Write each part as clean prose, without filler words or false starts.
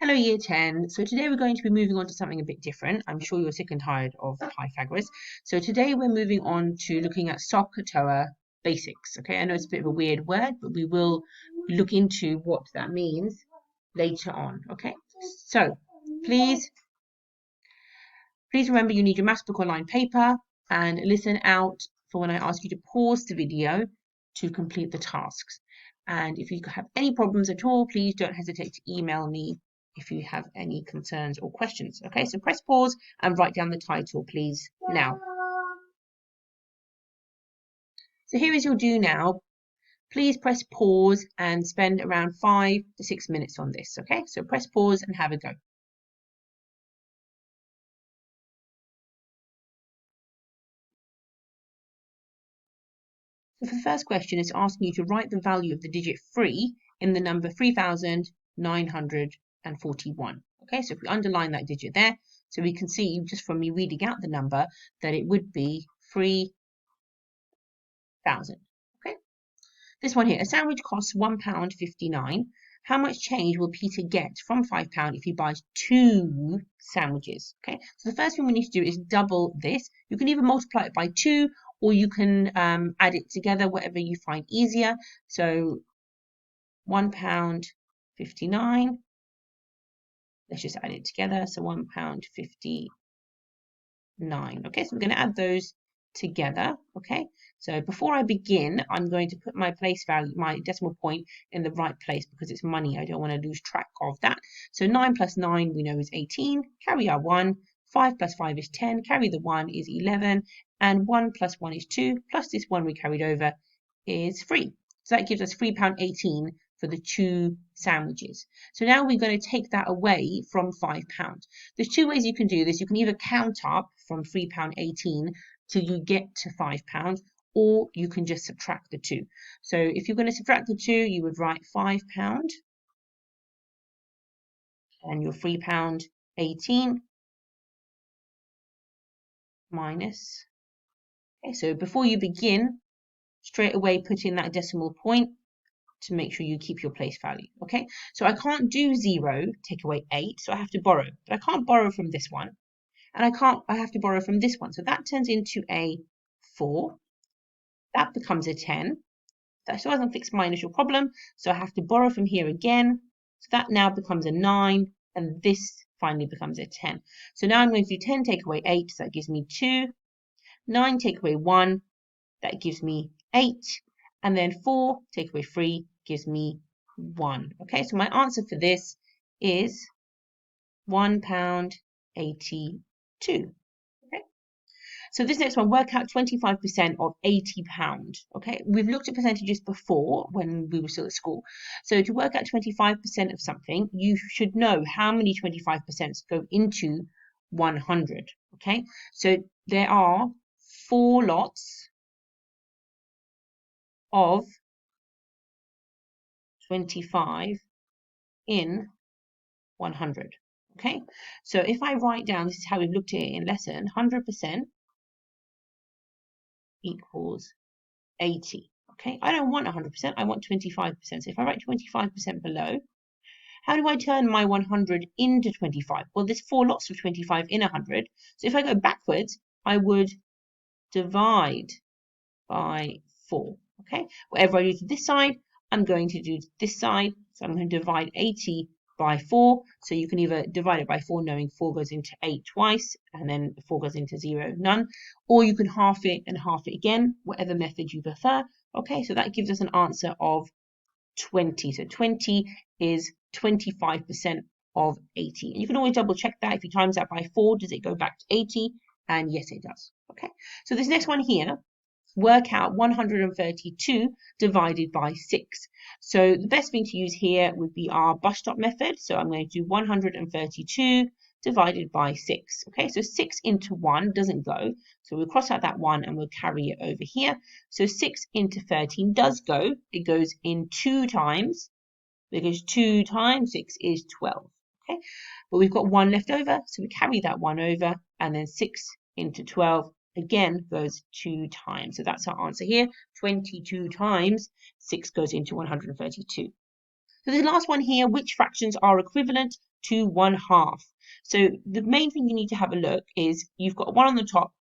Hello Year 10. So today we're going to be moving on to something a bit different. I'm sure you're sick and tired of Pythagoras. So today we're moving on to looking at SOHCAHTOA basics. Okay, I know it's a bit of a weird word, but we will look into what that means later on. Okay, so please remember you need your maths book or lined paper and listen out for when I ask you to pause the video to complete the tasks. And if you have any problems at all, please don't hesitate to email me if you have any concerns or questions. Okay, so press pause and write down the title, please, now. So here is your do now. Please press pause and spend around 5 to 6 minutes on this. Okay, so press pause and have a go. So for the first question, it's asking you to write the value of the digit 3 in the number 3,941. Okay, so if we underline that digit there, so we can see just from me reading out the number that it would be 3,000. Okay, this one here, a sandwich costs £1.59. How much change will Peter get from £5 if he buys 2 sandwiches? Okay, so the first thing we need to do is double this. You can either multiply it by 2 or you can add it together, whatever you find easier. So £1.59. Let's just add it together. So £1.59. Okay, so we're going to add those together. Okay, so before I begin, I'm going to put my place value, my decimal point in the right place because it's money. I don't want to lose track of that. So 9 plus 9 we know is 18. Carry our 1. 5 plus 5 is 10. Carry the 1 is 11. And 1 plus 1 is 2. Plus this 1 we carried over is 3. So that gives us £3.18 for the 2 sandwiches. So now we're going to take that away from £5. There's 2 ways you can do this. You can either count up from £3.18 till you get to £5, or you can just subtract the 2. So if you're going to subtract the 2, you would write £5 and your £3.18 minus. Okay, so before you begin, straight away put in that decimal point to make sure you keep your place value. Okay, so I can't do 0 take away 8, so I have to borrow, but I can't borrow from this one, and I have to borrow from this one, so that turns into a 4. That becomes a 10. That still hasn't fixed my initial problem, so I have to borrow from here again. So that now becomes a 9, and this finally becomes a 10. So now I'm going to do 10 take away 8, so that gives me 2. 9 take away 1, that gives me 8. And then 4 take away 3 gives me 1. Okay, so my answer for this is £1.82. Okay, so this next one, work out 25% of £80. Okay, we've looked at percentages before when we were still at school. So to work out 25% of something, you should know how many 25% go into 100. Okay, so there are 4 lots of 25 in 100. Okay, so if I write down, this is how we've looked at it in lesson, 100% equals 80. Okay, I don't want 100%, I want 25%. So if I write 25% below, how do I turn my 100 into 25? Well, there's 4 lots of 25 in 100. So if I go backwards, I would divide by 4. Okay, whatever I do to this side, I'm going to do to this side. So I'm going to divide 80 by 4. So you can either divide it by 4 knowing 4 goes into 8 twice and then 4 goes into 0, none. Or you can half it and half it again, whatever method you prefer. Okay, so that gives us an answer of 20. So 20 is 25% of 80. And you can always double check that. If you times that by 4, does it go back to 80? And yes, it does. Okay, so this next one here, work out 132 divided by 6. So the best thing to use here would be our bus stop method. So I'm going to do 132 divided by 6. Okay, so 6 into 1 doesn't go. So we'll cross out that 1 and we'll carry it over here. So 6 into 13 does go. It goes in 2 times because 2 times 6 is 12. Okay, but we've got 1 left over. So we carry that 1 over, and then 6 into 12 again goes 2 times. So that's our answer here. 22 times 6 goes into 132. So the last one here, which fractions are equivalent to 1/2. So the main thing you need to have a look is you've got a 1 on the top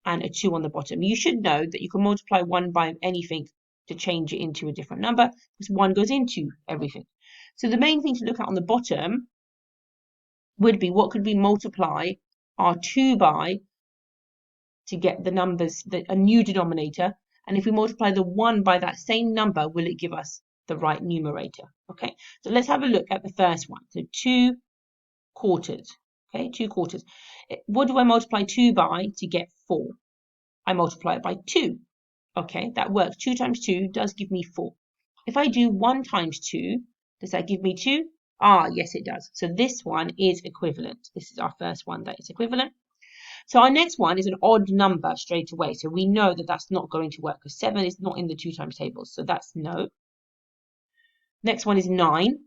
and a 2 on the bottom. You should know that you can multiply 1 by anything to change it into a different number, because 1 goes into everything. So the main thing to look at on the bottom would be what could we multiply our 2 by to get the numbers, a new denominator, and if we multiply the 1 by that same number, will it give us the right numerator? Okay, so let's have a look at the first one. So 2/4. Okay, 2/4. What do I multiply 2 by to get 4? I multiply it by 2. Okay, that works. 2 times 2 does give me 4. If I do 1 times 2, does that give me 2? Ah, yes, it does. So this one is equivalent. This is our first one that is equivalent. So our next one is an odd number straight away. So we know that that's not going to work because 7 is not in the 2 times tables. So that's no. Next one is 9.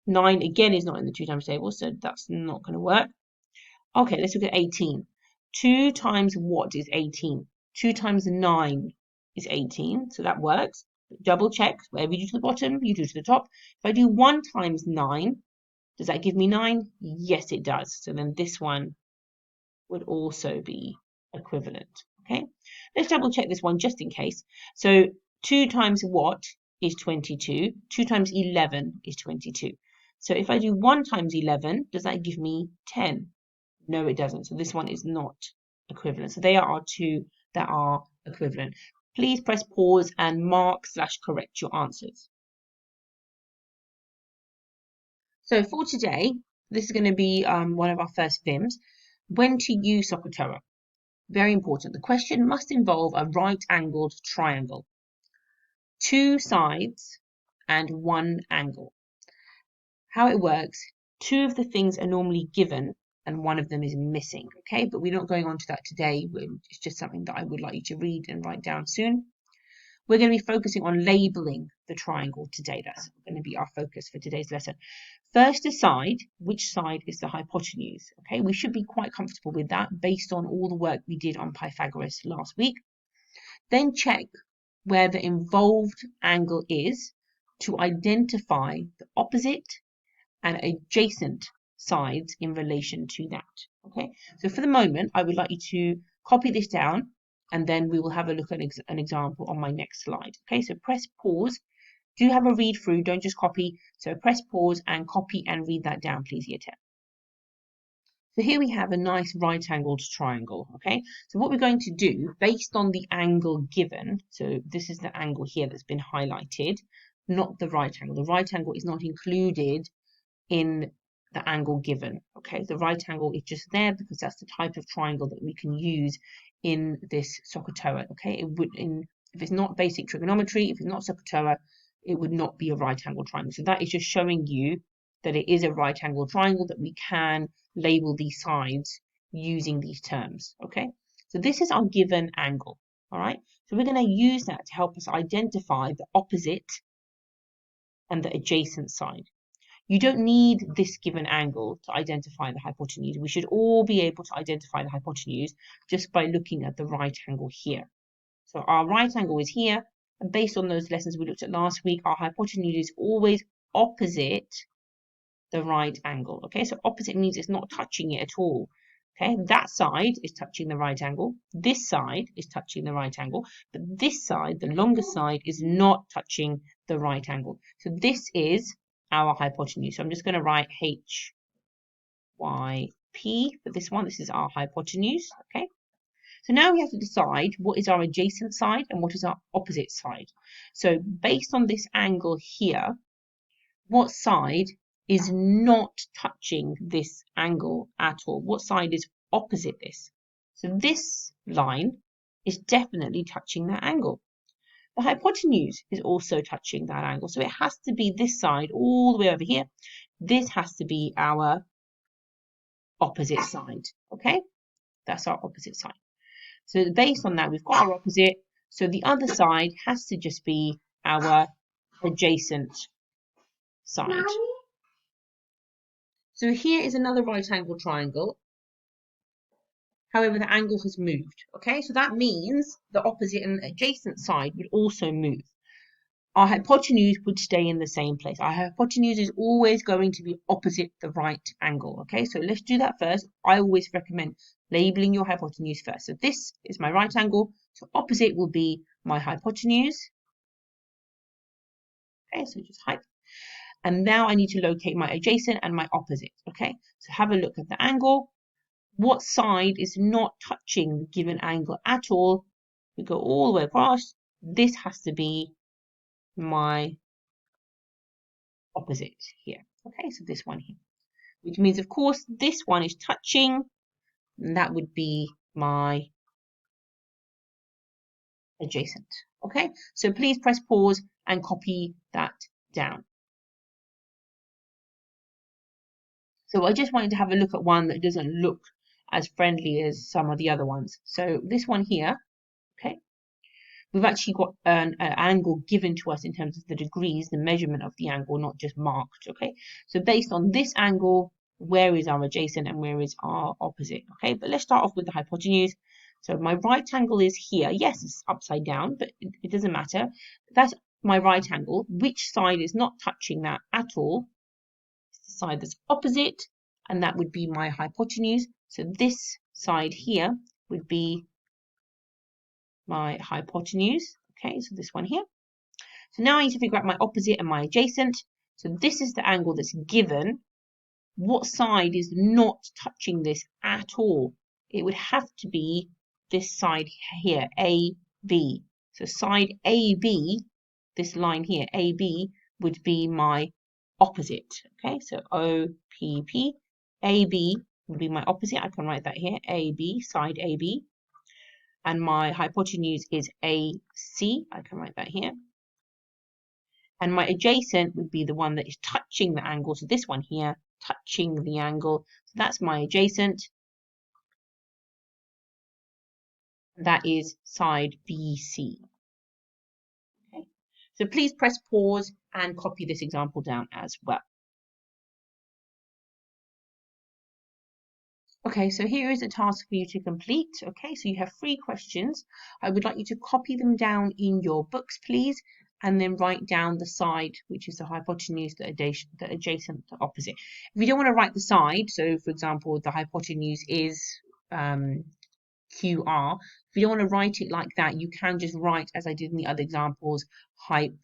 9 again is not in the 2 times table. So that's not going to work. Okay, let's look at 18. 2 times what is 18? 2 times 9 is 18. So that works. Double check. Whatever you do to the bottom, you do to the top. If I do 1 times 9, does that give me 9? Yes, it does. So then this one would also be equivalent. Okay, let's double check this one just in case. So 2 times what is 22? 2 times 11 is 22. So if I do 1 times 11, does that give me 10? No, it doesn't. So this one is not equivalent. So they are our two that are equivalent. Please press pause and mark/correct your answers. So for today, this is going to be one of our first VIMs. When to use SOHCAHTOA. Very important. The question must involve a right-angled triangle, 2 sides and 1 angle. How it works, 2 of the things are normally given and 1 of them is missing. Okay, but we're not going on to that today. It's just something that I would like you to read and write down soon. We're going to be focusing on labeling the triangle today. That's going to be our focus for today's lesson. First, decide which side is the hypotenuse. Okay, we should be quite comfortable with that based on all the work we did on Pythagoras last week. Then check where the involved angle is to identify the opposite and adjacent sides in relation to that. Okay, so for the moment, I would like you to copy this down and then we will have a look at an example on my next slide. Okay, so press pause. Do have a read through, don't just copy. So press pause and copy and read that down, please, year 10. So here we have a nice right-angled triangle, okay? So what we're going to do, based on the angle given, so this is the angle here that's been highlighted, not the right angle. The right angle is not included in the angle given, okay? The right angle is just there because that's the type of triangle that we can use in this SOHCAHTOA, okay? If it's not basic trigonometry, if it's not SOHCAHTOA, it would not be a right angle triangle. So that is just showing you that it is a right angle triangle, that we can label these sides using these terms, okay? So this is our given angle, all right? So we're going to use that to help us identify the opposite and the adjacent side. You don't need this given angle to identify the hypotenuse. We should all be able to identify the hypotenuse just by looking at the right angle here. So our right angle is here, and based on those lessons we looked at last week, our hypotenuse is always opposite the right angle. Okay, so opposite means it's not touching it at all. Okay, that side is touching the right angle. This side is touching the right angle, but this side, the longer side, is not touching the right angle. So this is our hypotenuse. So I'm just going to write HYP for this one. This is our hypotenuse. Okay. So now we have to decide what is our adjacent side and what is our opposite side. So based on this angle here, what side is not touching this angle at all? What side is opposite this? So this line is definitely touching that angle. The hypotenuse is also touching that angle. So it has to be this side all the way over here. This has to be our opposite side. Okay, that's our opposite side. So based on that, we've got our opposite. So the other side has to just be our adjacent side. So here is another right angle triangle. However, the angle has moved. Okay, so that means the opposite and adjacent side would also move. our hypotenuse would stay in the same place. Our hypotenuse is always going to be opposite the right angle. Okay, so let's do that first. I always recommend labeling your hypotenuse first. So this is my right angle. So opposite will be my hypotenuse. Okay, so just height. And now I need to locate my adjacent and my opposite. Okay, so have a look at the angle. What side is not touching the given angle at all? We go all the way across. This has to be my opposite here. Okay, so this one here, which means, of course, this one is touching, and that would be my adjacent. Okay, so please press pause and copy that down. So I just wanted to have a look at one that doesn't look as friendly as some of the other ones. So this one here, okay, we've actually got an angle given to us in terms of the degrees, the measurement of the angle, not just marked. Okay, so based on this angle, where is our adjacent and where is our opposite? Okay, but let's start off with the hypotenuse. So my right angle is here. Yes, it's upside down, but it doesn't matter. That's my right angle. Which side is not touching that at all? It's the side that's opposite, and that would be my hypotenuse. So this side here would be my hypotenuse. Okay, so this one here. So now I need to figure out my opposite and my adjacent. So this is the angle that's given. What side is not touching this at all? It would have to be this side here, AB. So side AB, this line here, AB, would be my opposite. Okay, so OPP, AB would be my opposite. I can write that here, AB, side AB. And my hypotenuse is AC. I can write that here. And my adjacent would be the one that is touching the angle. So this one here, touching the angle. So that's my adjacent. That is side BC. Okay. So please press pause and copy this example down as well. Okay, so here is a task for you to complete. Okay, so you have 3 questions. I would like you to copy them down in your books, please, and then write down the side, which is the hypotenuse, the adjacent, the opposite. If you don't want to write the side, so for example, the hypotenuse is QR. If you don't want to write it like that, you can just write, as I did in the other examples, hype,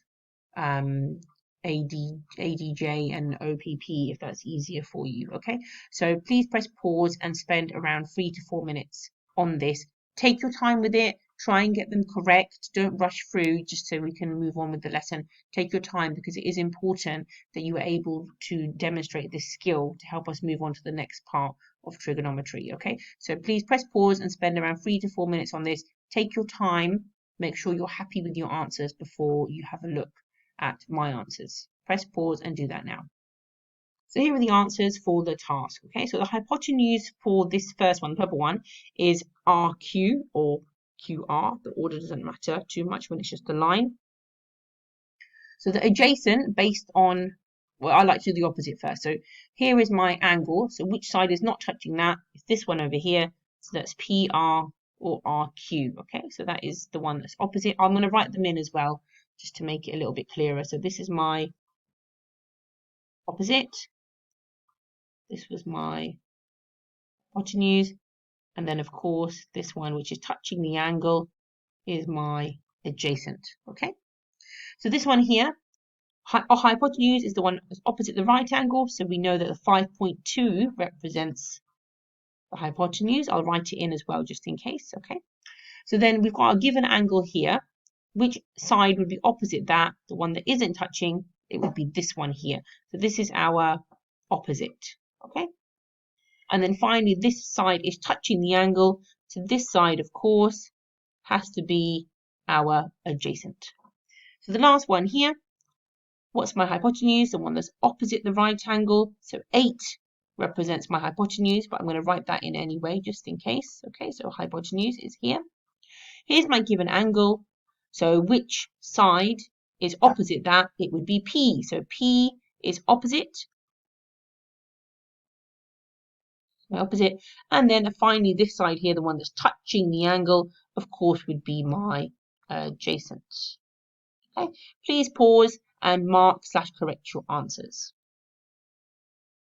ADJ and OPP if that's easier for you. Okay, so please press pause and spend around 3 to 4 minutes on this. Take your time with it. Try and get them correct. Don't rush through just so we can move on with the lesson. Take your time because it is important that you are able to demonstrate this skill to help us move on to the next part of trigonometry. Okay, so please press pause and spend around 3 to 4 minutes on this. Take your time. Make sure you're happy with your answers before you have a look at my answers. Press pause and do that now. So here are the answers for the task. Okay, so the hypotenuse for this first one, the purple one, is RQ or QR. The order doesn't matter too much when it's just a line. So the adjacent, based on, well, I like to do the opposite first. So here is my angle. So which side is not touching that? It's this one over here. So that's PR or RQ. Okay, so that is the one that's opposite. I'm going to write them in as well, just to make it a little bit clearer. So this is my opposite. This was my hypotenuse. And then, of course, this one, which is touching the angle, is my adjacent. Okay. So this one here, our hypotenuse is the one that's opposite the right angle. So we know that the 5.2 represents the hypotenuse. I'll write it in as well, just in case. Okay. So then we've got a given angle here. Which side would be opposite that? The one that isn't touching, it would be this one here. So this is our opposite, okay? And then finally, this side is touching the angle. So this side, of course, has to be our adjacent. So the last one here, what's my hypotenuse? The one that's opposite the right angle. So 8 represents my hypotenuse, but I'm going to write that in anyway, just in case. Okay, so hypotenuse is here. Here's my given angle. So which side is opposite that? It would be P. So P is opposite. Opposite. And then finally this side here, the one that's touching the angle, of course, would be my adjacent. Okay, please pause and mark/correct your answers.